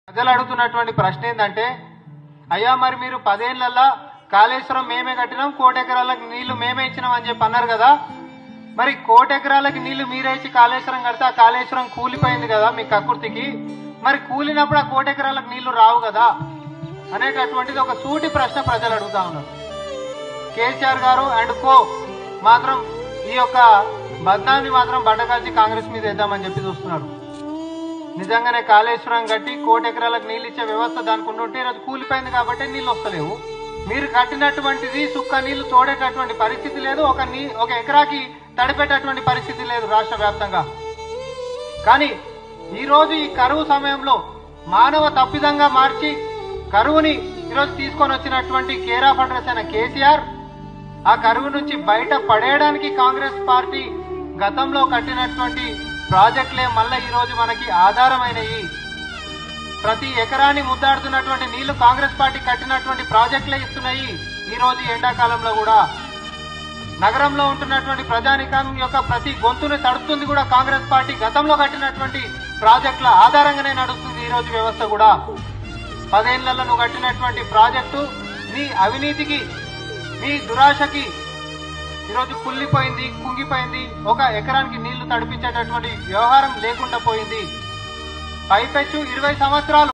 ప్రజలు అడుగుతున్నటువంటి ప్రశ్న ఏంటంటే, అయ్యా మరి మీరు 10 ఏళ్లలో కాళేశ్వరం మేమే కట్టినాం, 1 కోటి ఎకరాలకు నీళ్లు మేమే ఇచ్చినాం అని చెప్పి అన్నారు కదా. మరి 1 కోటి ఎకరాలకి నీళ్లు మీరే ఇచ్చి కాళేశ్వరం కడితే ఆ కాళేశ్వరం కూలిపోయింది కదా మీ కక్కుర్తికి. మరి కూలినప్పుడు ఆ 1 కోటి ఎకరాలకు నీళ్లు రావు కదా అనేటటువంటిది ఒక సూటి ప్రశ్న ప్రజలు అడుగుతా ఉన్నారు. కేసీఆర్ గారు అండ్ కో మాత్రం ఈ యొక్క బద్నాన్ని మాత్రం బండకాల్చి కాంగ్రెస్ మీద వేద్దామని చెప్పి చూస్తున్నారు. నిజంగానే కాళేశ్వరం కట్టి 1 కోటి ఎకరాలకు నీళ్ళు ఇచ్చే వ్యవస్థ దానికి ఉంటే ఈరోజు కూలిపోయింది కాబట్టి నీళ్ళు వస్తలేవు. మీరు కట్టినటువంటిది సుక్క నీళ్లు తోడేటటువంటి పరిస్థితి లేదు, ఒక ఎకరాకి తడిపేటటువంటి పరిస్థితి లేదు రాష్ట్ర వ్యాప్తంగా. కానీ ఈరోజు ఈ కరువు సమయంలో మానవ తప్పిదంగా మార్చి కరువుని ఈరోజు తీసుకొని వచ్చినటువంటి కేర్ ఆఫ్ అడ్రస్ అయిన కేసీఆర్ ఆ కరువు నుంచి బయట పడేయడానికి కాంగ్రెస్ పార్టీ గతంలో కట్టినటువంటి ప్రాజెక్టులే మళ్ళీ ఈరోజు మనకి ఆధారమైనవి. ప్రతి ఎకరాన్ని ముద్దాడుతున్నటువంటి నీళ్లు కాంగ్రెస్ పార్టీ కట్టినటువంటి ప్రాజెక్టులే ఇస్తున్నాయి. ఈ రోజు ఎండాకాలంలో కూడా నగరంలో ఉంటున్నటువంటి ప్రజానికం యొక్క ప్రతి గొంతుని తడుస్తుంది కూడా కాంగ్రెస్ పార్టీ గతంలో కట్టినటువంటి ప్రాజెక్టుల ఆధారంగానే నడుస్తుంది ఈ రోజు వ్యవస్థ కూడా. 10 ఏళ్లలో నువ్వు కట్టినటువంటి ప్రాజెక్టు నీ అవినీతికి, నీ దురాశకి ఈరోజు కుళ్ళిపోయింది, కుంగిపోయింది. 1 ఎకరానికి నీళ్లు తడిపించేటటువంటి వ్యవహారం లేకుండా పోయింది. పైపెచ్చు 20 సంవత్సరాలు